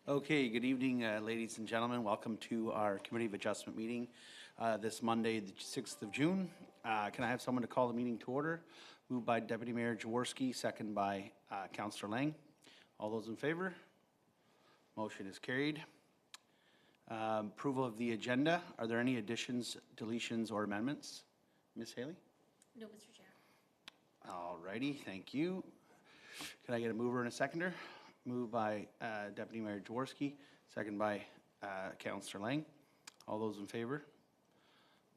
Okay, good evening, ladies and gentlemen. Welcome to our Committee of Adjustment meeting this Monday, the 6th of June. Can I have someone to call the meeting to order? Moved by Deputy Mayor Jaworski, second by Councillor Lang. All those in favor? Motion is carried. Approval of the agenda. Are there any additions, deletions, or amendments? Ms. Haley? No, Mr. Chair. All righty, thank you. Can I get a mover and a seconder? Moved by Deputy Mayor Jaworski, second by Councillor Lang. All those in favor?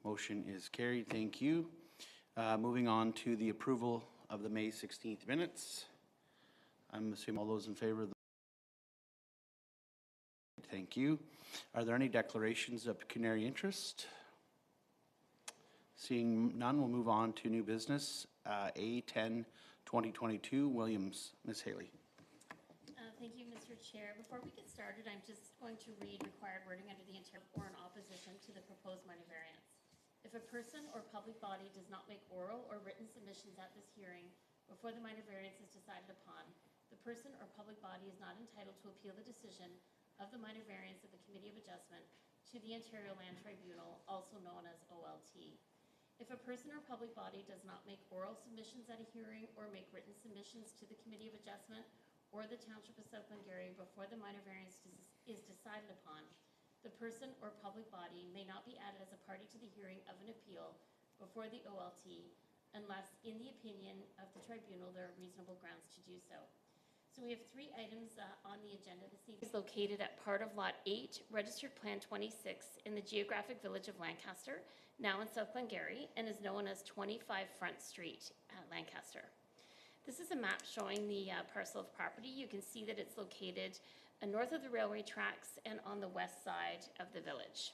Motion is carried. Thank you. Moving on to the approval of the May 16th minutes. I'm assuming all those in favor of the Thank you. Are there any declarations of pecuniary interest? Seeing none, we'll move on to new business. A10 2022 Williams. Ms. Haley. Thank you, Mr. Chair. Before we get started, I'm just going to read required wording under the intent or in opposition to the proposed minor variance. If a person or public body does not make oral or written submissions at this hearing before the minor variance is decided upon, the person or public body is not entitled to appeal the decision of the minor variance of the Committee of Adjustment to the Ontario Land Tribunal, also known as OLT. If a person or public body does not make oral submissions at a hearing or make written submissions to the Committee of Adjustment or the Township of South Glengarry before the minor variance is decided upon, the person or public body may not be added as a party to the hearing of an appeal before the OLT unless, in the opinion of the tribunal, there are reasonable grounds to do so. So we have three items on the agenda this evening. It's located at part of Lot 8, Registered Plan 26 in the geographic village of Lancaster, now in South Glengarry, and is known as 25 Front Street, Lancaster. This is a map showing the parcel of property. You can see that it's located north of the railway tracks and on the west side of the village.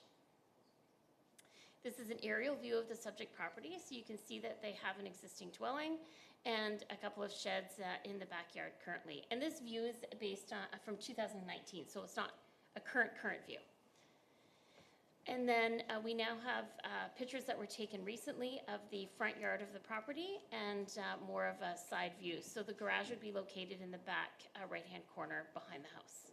This is an aerial view of the subject property, so you can see that they have an existing dwelling and a couple of sheds in the backyard currently. And this view is based on from 2019, so it's not a current view. And then we now have pictures that were taken recently of the front yard of the property and more of a side view. So the garage would be located in the back right-hand corner behind the house.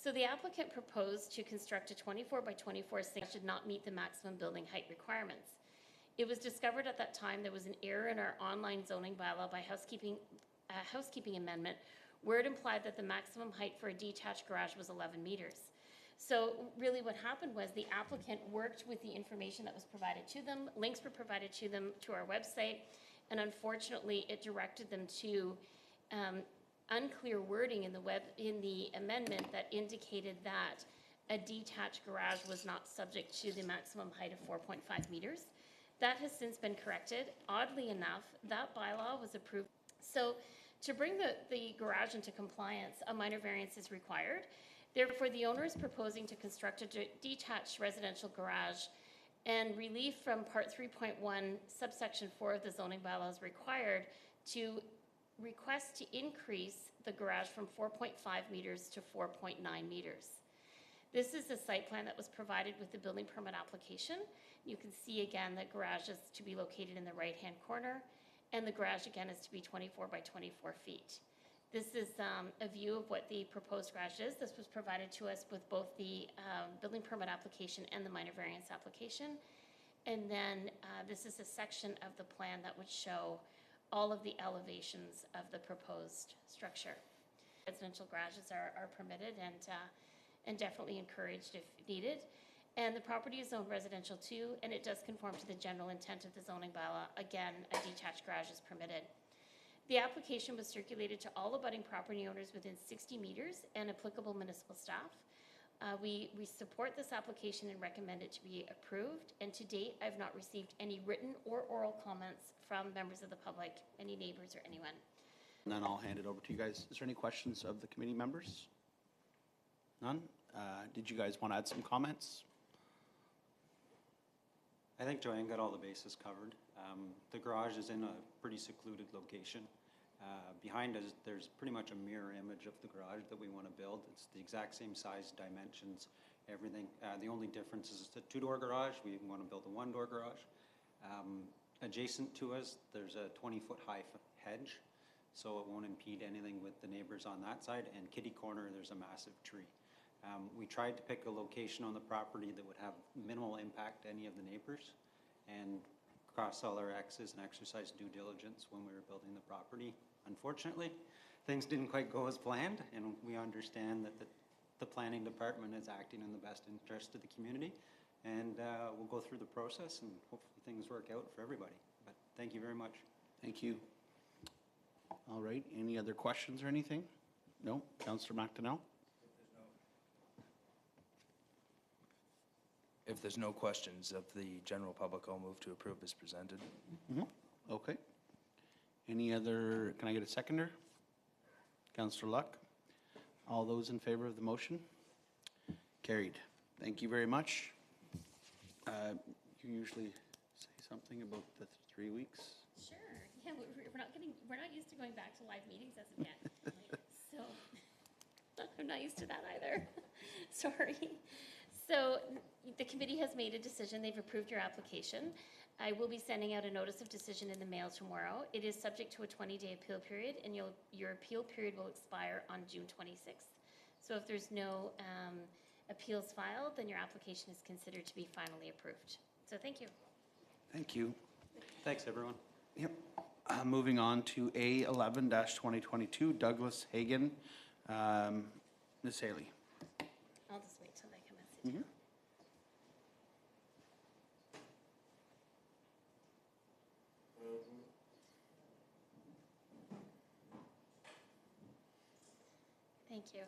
So the applicant proposed to construct a 24 by 24 that should not meet the maximum building height requirements. It was discovered at that time there was an error in our online zoning bylaw by housekeeping amendment where it implied that the maximum height for a detached garage was 11 meters. So really what happened was the applicant worked with the information that was provided to them, links were provided to them to our website, and unfortunately it directed them to unclear wording in the amendment that indicated that a detached garage was not subject to the maximum height of 4.5 meters. That has since been corrected. Oddly enough, that bylaw was approved. So to bring the garage into compliance, a minor variance is required. Therefore, the owner is proposing to construct a detached residential garage, and relief from Part 3.1, subsection 4 of the zoning bylaw is required to request to increase the garage from 4.5 meters to 4.9 meters. This is the site plan that was provided with the building permit application. You can see again that garage is to be located in the right-hand corner, and the garage again is to be 24 by 24 feet. This is a view of what the proposed garage is. This was provided to us with both the building permit application and the minor variance application. And then this is a section of the plan that would show all of the elevations of the proposed structure. Residential garages are permitted and definitely encouraged if needed. And the property is zoned residential too, and it does conform to the general intent of the zoning bylaw. Again, a detached garage is permitted. The application was circulated to all abutting property owners within 60 meters and applicable municipal staff. We support this application and recommend it to be approved. And to date, I've not received any written or oral comments from members of the public, any neighbors or anyone. And then I'll hand it over to you guys. Is there any questions of the committee members? None? Did you guys want to add some comments? I think Joanne got all the bases covered. The garage is in a pretty secluded location. Behind us, there's pretty much a mirror image of the garage that we want to build. It's the exact same size, dimensions, everything. The only difference is it's a two-door garage. We want to build a one-door garage. Adjacent to us, there's a 20-foot high hedge, so it won't impede anything with the neighbors neighbors on that side, and kitty corner, there's a massive tree. We tried to pick a location on the property that would have minimal impact to any of the neighbors, and cross all our X's and exercise due diligence when we were building the property. Unfortunately, things didn't quite go as planned, and we understand that the planning department is acting in the best interest of the community, and we'll go through the process and hopefully things work out for everybody. But thank you very much. Thank you. All right, any other questions or anything? No? Councillor McDonnell? If there's no questions of the general public, I'll move to approve as presented. Okay. Any other, can I get a seconder? Councillor Luck? All those in favor of the motion? Carried. Thank you very much. You usually say something about the 3 weeks? Sure, yeah, we're not used to going back to live meetings as of yet. So, I'm not used to that either. Sorry. So, the committee has made a decision. They've approved your application. I will be sending out a notice of decision in the mail tomorrow. It is subject to a 20-day appeal period, and your appeal period will expire on June 26th. So if there's no appeals filed, then your application is considered to be finally approved. So thank you. Thank you. Thanks, everyone. Yep. Moving on to A11-2022, Douglas Hagan. Ms. Haley. I'll just wait till they come and sit down. Thank you.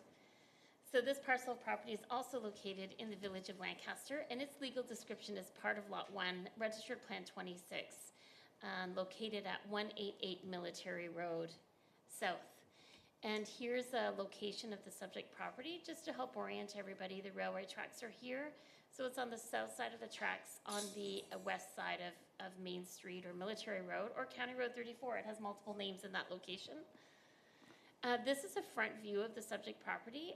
So this parcel of property is also located in the village of Lancaster, and its legal description is part of Lot 1, Registered Plan 26, located at 188 Military Road South. And here's a location of the subject property, just to help orient everybody. The railway tracks are here. So it's on the south side of the tracks, on the west side of Main Street or Military Road or County Road 34. It has multiple names in that location. This is a front view of the subject property.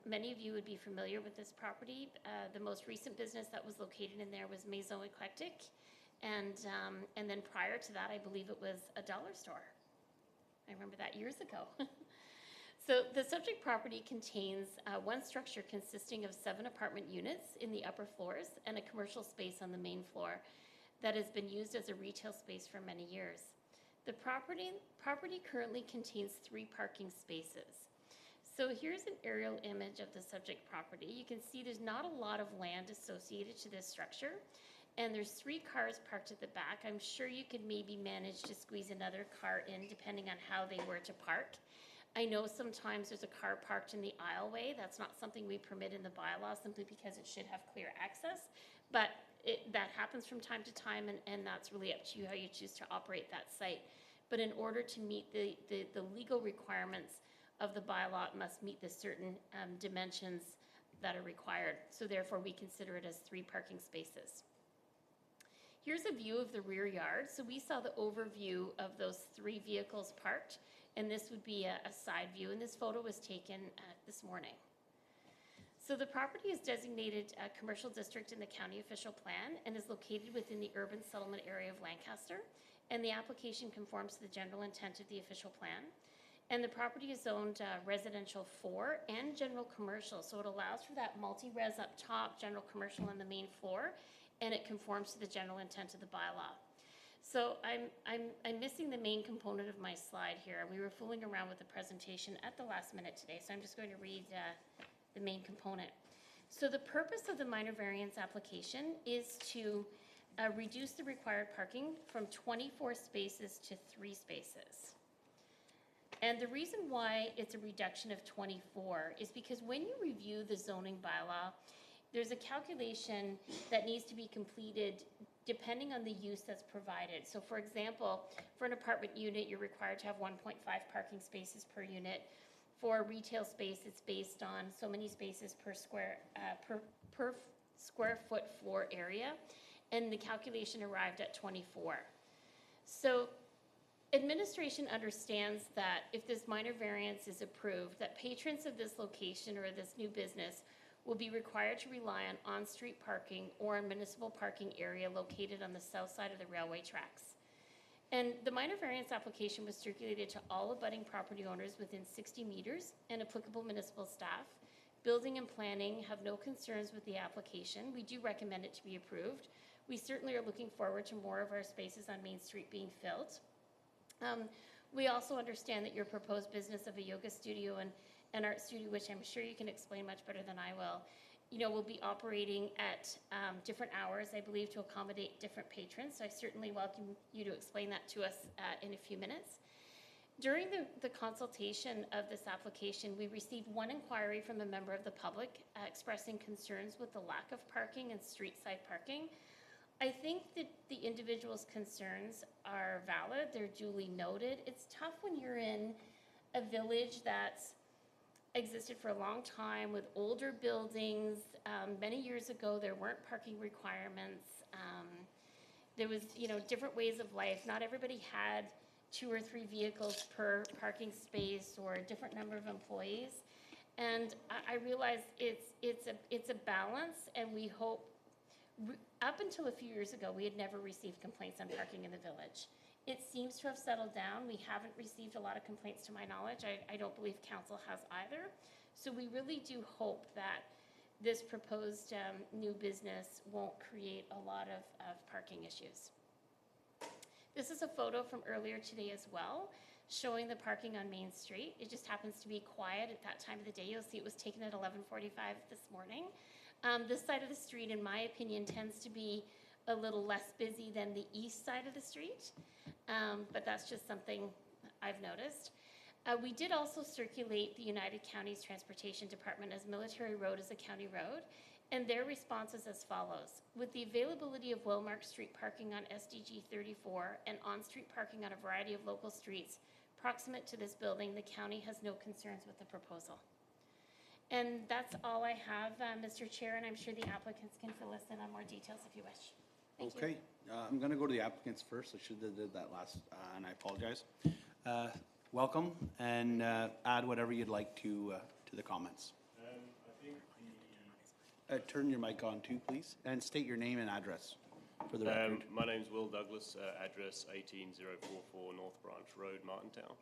Many of you would be familiar with this property. The most recent business that was located in there was Maison Eclectic. And then prior to that, I believe it was a dollar store. I remember that years ago. So the subject property contains one structure consisting of 7 apartment units in the upper floors and a commercial space on the main floor that has been used as a retail space for many years. The property currently contains 3 parking spaces. So here's an aerial image of the subject property. You can see there's not a lot of land associated to this structure, and there's 3 cars parked at the back. I'm sure you could maybe manage to squeeze another car in depending on how they were to park. I know sometimes there's a car parked in the aisleway. That's not something we permit in the bylaw simply because it should have clear access, but that happens from time to time, and that's really up to you how you choose to operate that site. But in order to meet the legal requirements of the bylaw, it must meet the certain dimensions that are required. So therefore, we consider it as 3 parking spaces. Here's a view of the rear yard. So we saw the overview of those 3 vehicles parked, and this would be a side view, and this photo was taken this morning. So the property is designated a commercial district in the county official plan and is located within the urban settlement area of Lancaster, and the application conforms to the general intent of the official plan. And the property is zoned residential 4 and general commercial, so it allows for that multi-res up top, general commercial on the main floor, and it conforms to the general intent of the bylaw. So I'm missing the main component of my slide here. We were fooling around with the presentation at the last minute today, so I'm just going to read the main component. So the purpose of the minor variance application is to reduce the required parking from 24 spaces to 3 spaces. And the reason why it's a reduction of 24 is because when you review the zoning bylaw, there's a calculation that needs to be completed depending on the use that's provided. So for example, for an apartment unit, you're required to have 1.5 parking spaces per unit. For a retail space, it's based on so many spaces per square foot floor area, and the calculation arrived at 24. So administration understands that if this minor variance is approved, that patrons of this location or this new business will be required to rely on on-street parking or a municipal parking area located on the south side of the railway tracks. And the minor variance application was circulated to all abutting property owners within 60 meters and applicable municipal staff. Building and planning have no concerns with the application. We do recommend it to be approved. We certainly are looking forward to more of our spaces on Main Street being filled. We also understand that your proposed business of a yoga studio and art studio, which I'm sure you can explain much better than I will be operating at different hours, I believe, to accommodate different patrons. So I certainly welcome you to explain that to us in a few minutes. During the consultation of this application, we received one inquiry from a member of the public expressing concerns with the lack of parking and street side parking. I think that the individual's concerns are valid, they're duly noted. It's tough when you're in a village that's existed for a long time with older buildings. Many years ago, there weren't parking requirements. There was, different ways of life. Not everybody had 2 or 3 vehicles per parking space or a different number of employees. And I realize it's a balance, and we hope, up until a few years ago, we had never received complaints on parking in the village. It seems to have settled down. We haven't received a lot of complaints to my knowledge. I don't believe council has either. So we really do hope that this proposed new business won't create a lot of parking issues. This is a photo from earlier today as well, showing the parking on Main Street. It just happens to be quiet at that time of the day. You'll see it was taken at 11:45 this morning. This side of the street, in my opinion, tends to be a little less busy than the east side of the street, but that's just something I've noticed. We did also circulate the United Counties Transportation Department as Military Road is a county road, and their response is as follows. With the availability of well-marked street parking on SDG 34 and on-street parking on a variety of local streets proximate to this building, the county has no concerns with the proposal. And that's all I have, Mr. Chair, and I'm sure the applicants can fill us in on more details if you wish. Thank you. Okay, I'm going to go to the applicants first. I should have did that last, and I apologize. Welcome, and add whatever you'd like to the comments. Turn your mic on too, please, and state your name and address for the record. My name's Will Douglas, address 18044 North Branch Road, Martintown.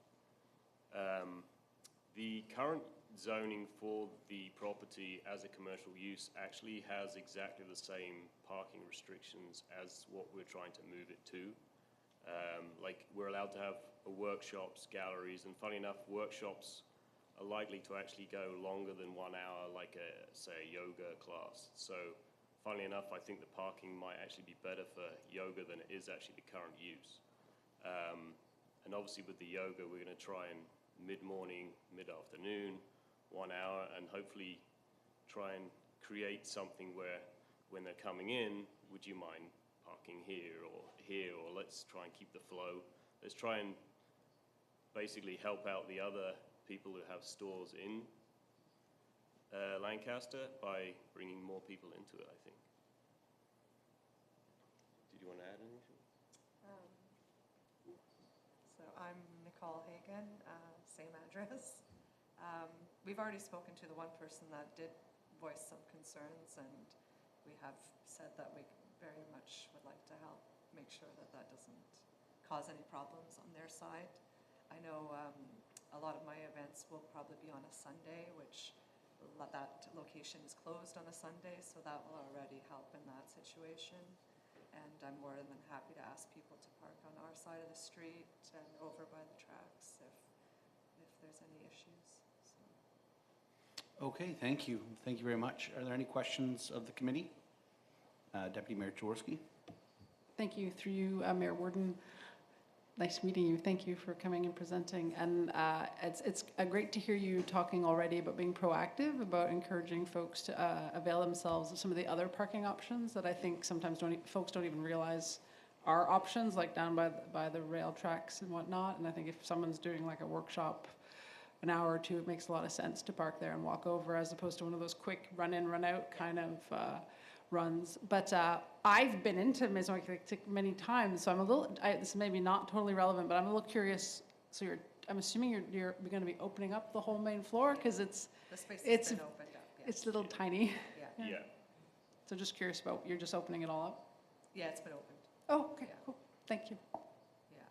The current zoning for the property as a commercial use actually has exactly the same parking restrictions as what we're trying to move it to. Like, we're allowed to have workshops, galleries, and funny enough, workshops are likely to actually go longer than 1 hour, like say a yoga class. So funnily enough, I think the parking might actually be better for yoga than it is actually the current use. And obviously with the yoga, we're going to try and mid-morning, mid-afternoon, 1 hour, and hopefully try and create something where when they're coming in, would you mind parking here, or let's try and keep the flow. Let's try and basically help out the other people who have stores in Lancaster by bringing more people into it, I think. Did you want to add anything? So I'm Nicole Hagan, same address. We've already spoken to the one person that did voice some concerns, and we have said that we very much would like to help make sure that that doesn't cause any problems on their side. I know a lot of my events will probably be on a Sunday, which that location is closed on a Sunday, so that will already help in that situation. And I'm more than happy to ask people to park on our side of the street and over by the tracks if there's any issues. So. Okay, thank you. Thank you very much. Are there any questions of the committee? Deputy Mayor Jaworski. Thank you. Through you, Mayor Warden. Nice meeting you. Thank you for coming and presenting. And it's great to hear you talking already about being proactive, about encouraging folks to avail themselves of some of the other parking options that I think sometimes folks don't even realize are options, like down by the rail tracks and whatnot. And I think if someone's doing like a workshop, an hour or two, it makes a lot of sense to park there and walk over, as opposed to one of those quick run in, run out kind of runs. But I've been into Mesoamerica many times, so I'm a little, this is maybe not totally relevant, but I'm a little curious. So I'm assuming you're going to be opening up the whole main floor, because the space has been opened up. Yeah. It's little tiny. Yeah. So just curious about, you're just opening it all up? Yeah, it's been opened. Oh, okay, Yeah. cool. Thank you. Yeah.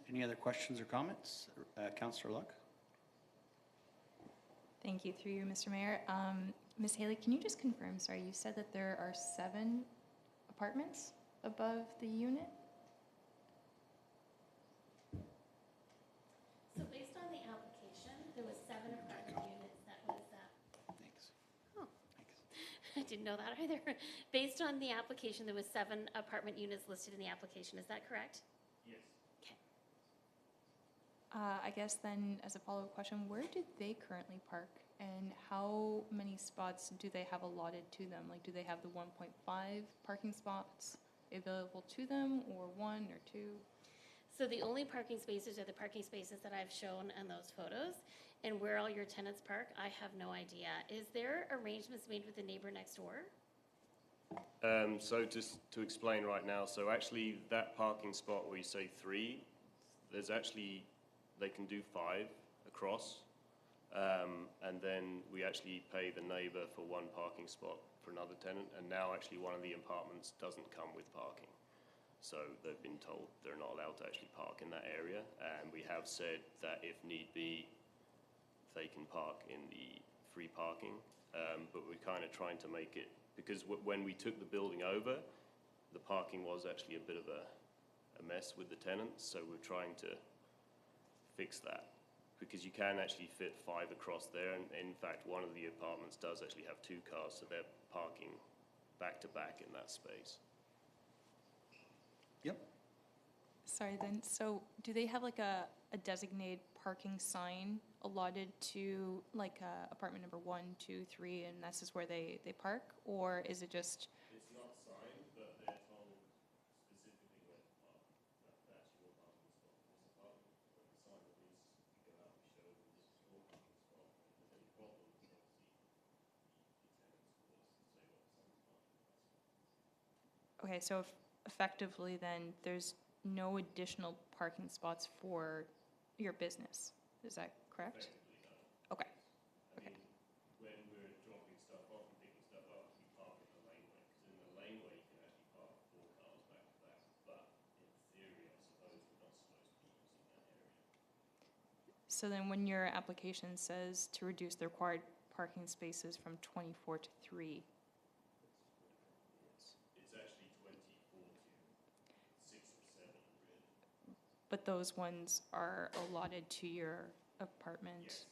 Any other questions or comments? Councillor Luck? Thank you, through you, Mr. Mayor. Ms. Haley, can you just confirm, sorry, you said that there are 7 apartments above the unit? So based on the application, there was 7 apartment units that was, Thanks. Oh. Thanks. I didn't know that either. Based on the application, there was 7 apartment units listed in the application, is that correct? Yes. Okay. I guess then, as a follow-up question, where do they currently park? And how many spots do they have allotted to them? Like, do they have the 1.5 parking spots available to them, or 1 or 2? So the only parking spaces are the parking spaces that I've shown in those photos. And where all your tenants park, I have no idea. Is there arrangements made with the neighbor next door? So just to explain right now, so actually that parking spot where you say 3, there's actually, they can do 5 across. And then we actually pay the neighbor for 1 parking spot for another tenant. And now actually one of the apartments doesn't come with parking. So they've been told they're not allowed to actually park in that area. And we have said that if need be, they can park in the free parking. But we're kind of trying to make it, because when we took the building over, the parking was actually a bit of a mess with the tenants. So we're trying to fix that, because you can actually fit 5 across there. And in fact, one of the apartments does actually have 2 cars, so they're parking back to back in that space. Yep. Sorry then, so do they have like a designated parking sign allotted to like apartment number 1, 2, 3, and this is where they park? Or is it just, It's not signed, but they're told specifically where to park. That's your parking spot. This apartment, but the sign that is, you go out and show them this is your parking spot. If there's any problems, obviously, the tenants will say, well, someone's parking. okay, so effectively then, there's no additional parking spots for your business, is that correct? Effectively, no. Okay, I okay. mean, when we're dropping stuff off and picking stuff up, we park in the laneway, because in the laneway, you can actually park 4 cars back to back, but in theory, I suppose we're not supposed to be using that area. So then when your application says to reduce the required parking spaces from 24 to 3, It's actually 24 to 6 or 7, really. but those ones are allotted to your apartment? Yes.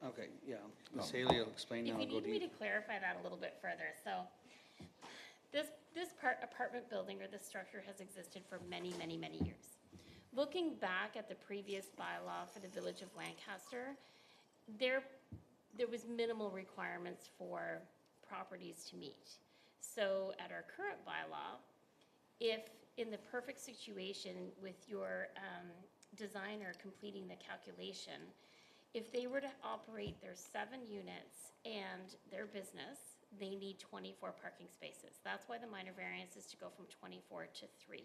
Okay. Okay, yeah. Ms. Haley will explain, If then you I'll go need to me you. to clarify that a little bit further, so this apartment building or this structure has existed for many, many, many years. Looking back at the previous bylaw for the Village of Lancaster, there was minimal requirements for properties to meet. So at our current bylaw, if in the perfect situation with your designer completing the calculation, if they were to operate their 7 units and their business, they need 24 parking spaces. That's why the minor variance is to go from 24 to 3.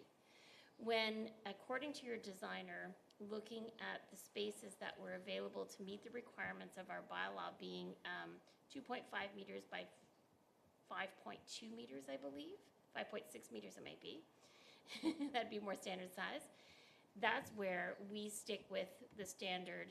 When, according to your designer, looking at the spaces that were available to meet the requirements of our bylaw being 2.5 meters by 5.2 meters, I believe, 5.6 meters it might be, that'd be more standard size. That's where we stick with the standard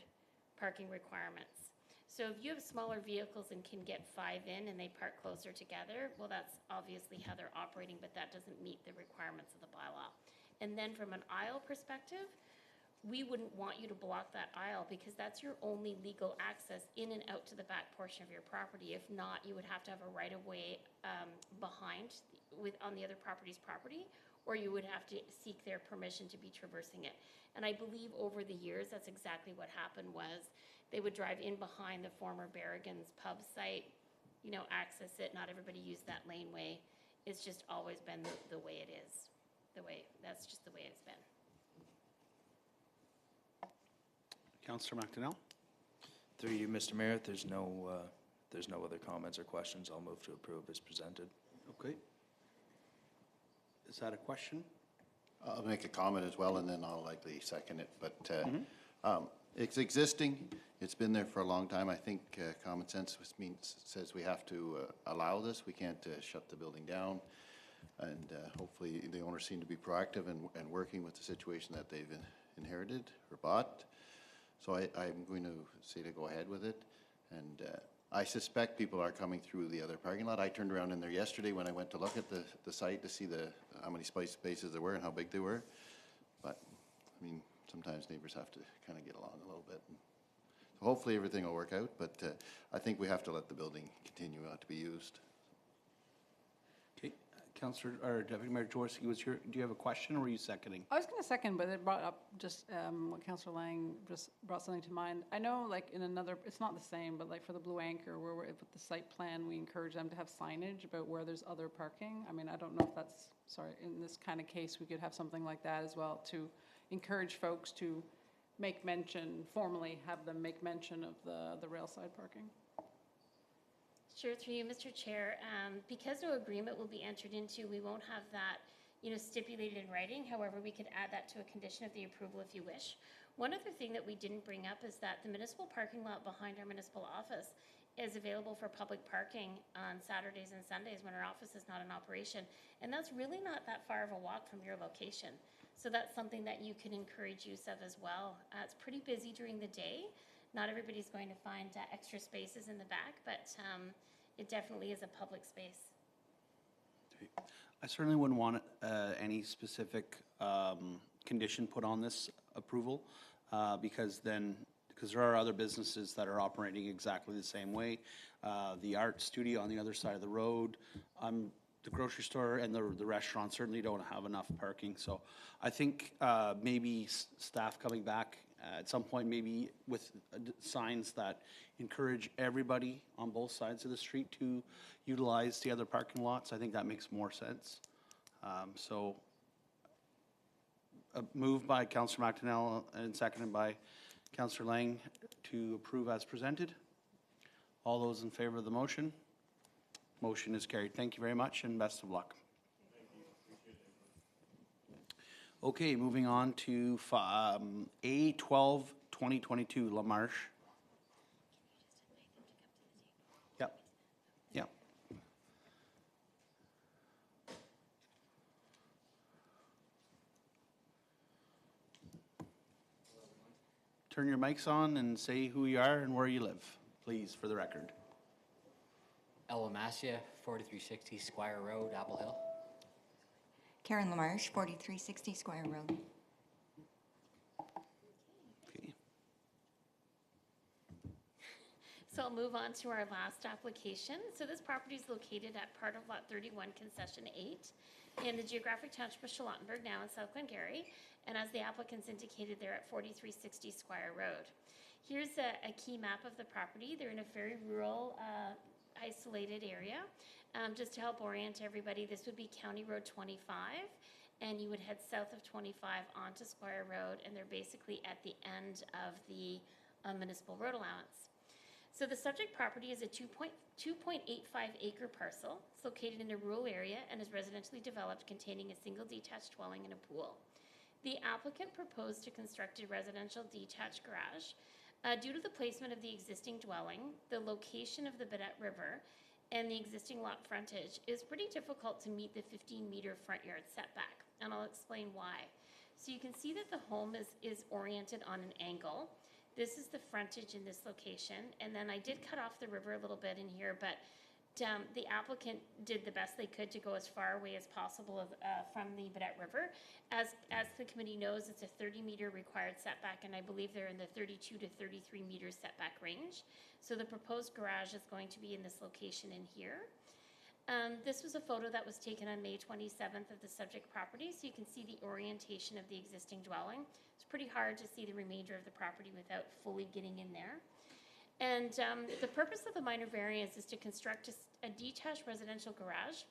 parking requirements. So if you have smaller vehicles and can get 5 in and they park closer together, well, that's obviously how they're operating, but that doesn't meet the requirements of the bylaw. And then from an aisle perspective, we wouldn't want you to block that aisle because that's your only legal access in and out to the back portion of your property. If not, you would have to have a right-of-way behind on the other property's property, or you would have to seek their permission to be traversing it. And I believe over the years, that's exactly what happened was they would drive in behind the former Barrigan's pub site, access it, not everybody used that laneway. It's just always been the way it is, that's just the way it's been. Councillor McDonnell? Through you, Mr. Mayor, if there's no other comments or questions, I'll move to approve as presented. Okay. Is that a question? I'll make a comment as well, and then I'll likely second it. But it's existing. It's been there for a long time. I think common sense says we have to allow this. We can't shut the building down. And hopefully, the owners seem to be proactive and working with the situation that they've inherited or bought. So I'm going to say to go ahead with it. And I suspect people are coming through the other parking lot. I turned around in there yesterday when I went to look at the site to see how many spaces there were and how big they were. But, I mean, sometimes neighbors have to kind of get along a little bit. So hopefully everything will work out, but I think we have to let the building continue to be used. Okay, Councillor, or Deputy Mayor Jaworski, do you have a question or were you seconding? I was going to second, but it brought up just what Councillor Lang just brought something to mind. I know, like in another, it's not the same, but like for the Blue Anchor, where we're with the site plan, we encourage them to have signage about where there's other parking. I mean, I don't know if that's, sorry, in this kind of case, we could have something like that as well to encourage folks to make mention, formally have them make mention of the railside parking. Sure, through you, Mr. Chair. Because no agreement will be entered into, we won't have that, stipulated in writing. However, we could add that to a condition of the approval if you wish. One other thing that we didn't bring up is that the municipal parking lot behind our municipal office is available for public parking on Saturdays and Sundays when our office is not in operation. And that's really not that far of a walk from your location. So that's something that you can encourage use of as well. It's pretty busy during the day. Not everybody's going to find extra spaces in the back, but it definitely is a public space. I certainly wouldn't want any specific condition put on this approval because there are other businesses that are operating exactly the same way. The art studio on the other side of the road, the grocery store and the restaurant certainly don't have enough parking. So I think maybe staff coming back at some point, maybe with signs that encourage everybody on both sides of the street to utilize the other parking lots. I think that makes more sense. So a move by Councillor McDonnell and seconded by Councillor Lang to approve as presented. All those in favor of the motion? Motion is carried. Thank you very much and best of luck. Okay, moving on to A12 2022 La Marche. Yep. Yep. Turn your mics on and say who you are and where you live, please, for the record. Elamasia, 4360 Squire Road, Apple Hill. Karen LaMarche, 4360 Squire Road. Okay. So I'll move on to our last application. So this property is located at part of Lot 31, Concession 8, in the geographic township of Charlottenburg, now in South Glengarry. And as the applicants indicated, they're at 4360 Squire Road. Here's a key map of the property. They're in a very rural, isolated area. Just to help orient everybody, this would be County Road 25, and you would head south of 25 onto Squire Road, and they're basically at the end of the municipal road allowance. So the subject property is a 2.85 acre parcel. It's located in a rural area and is residentially developed, containing a single detached dwelling and a pool. The applicant proposed to construct a residential detached garage. Due to the placement of the existing dwelling, the location of the Bidette River, and the existing lot frontage, is pretty difficult to meet the 15-meter front yard setback, and I'll explain why. So you can see that the home is oriented on an angle. This is the frontage in this location, and then I did cut off the river a little bit in here, but the applicant did the best they could to go as far away as possible from the Bidette River. As the committee knows, it's a 30-meter required setback, and I believe they're in the 32 to 33 meter setback range. So the proposed garage is going to be in this location in here. This was a photo that was taken on May 27th of the subject property, so you can see the orientation of the existing dwelling. It's pretty hard to see the remainder of the property without fully getting in there. And the purpose of the minor variance is to construct a detached residential garage.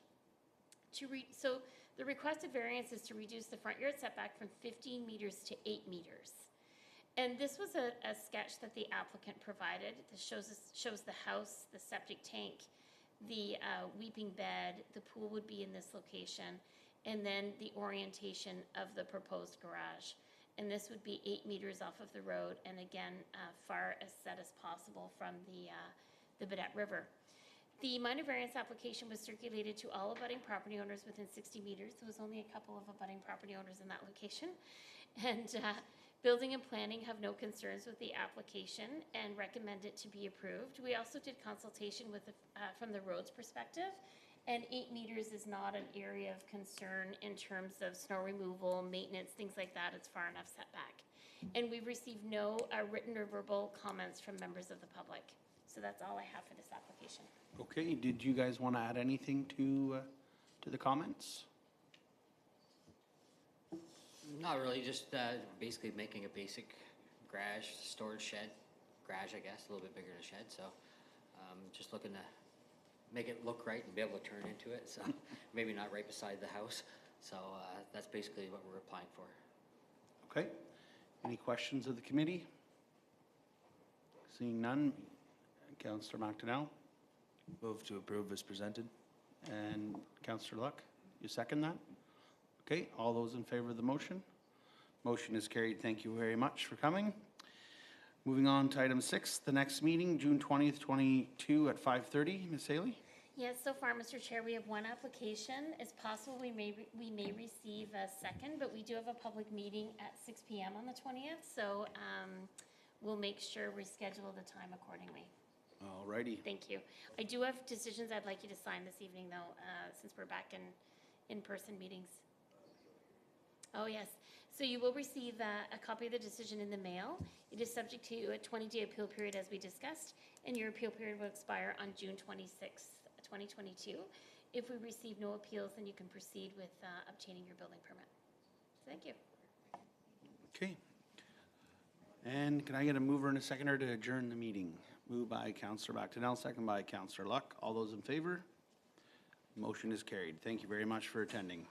So the requested variance is to reduce the front yard setback from 15 meters to 8 meters. And this was a sketch that the applicant provided that shows the house, the septic tank, the weeping bed, the pool would be in this location, and then the orientation of the proposed garage. And this would be 8 meters off of the road, and again, far as set as possible from the Bidette River. The minor variance application was circulated to all abutting property owners within 60 meters. There was only a couple of abutting property owners in that location. And building and planning have no concerns with the application and recommend it to be approved. We also did consultation with from the roads perspective, and 8 meters is not an area of concern in terms of snow removal, maintenance, things like that. It's far enough setback. And we've received no written or verbal comments from members of the public. So that's all I have for this application. Okay, did you guys want to add anything to the comments? Not really, just basically making a basic garage, storage shed, garage, I guess, a little bit bigger than a shed, so just looking to make it look right and be able to turn into it, so maybe not right beside the house. So that's basically what we're applying for. Okay, any questions of the committee? Seeing none, Councillor McDonnell Move to approve as presented. and Councillor Luck, you second that? Okay, all those in favor of the motion? Motion is carried. Thank you very much for coming. Moving on to item 6, the next meeting, June 20th, 22 at 5:30. Ms. Haley? Yes, so far, Mr. Chair, we have one application. It's possible we may receive a second, but we do have a public meeting at 6 p.m. on the 20th, so we'll make sure we schedule the time accordingly. All righty. Thank you. I do have decisions I'd like you to sign this evening, though, since we're back in in-person meetings. Oh, yes. So you will receive a copy of the decision in the mail. It is subject to a 20-day appeal period, as we discussed, and your appeal period will expire on June 26th, 2022. If we receive no appeals, then you can proceed with obtaining your building permit. Thank you. Okay. And can I get a mover and a seconder to adjourn the meeting? Moved by Councillor McDonnell, second by Councillor Luck. All those in favor? Motion is carried. Thank you very much for attending.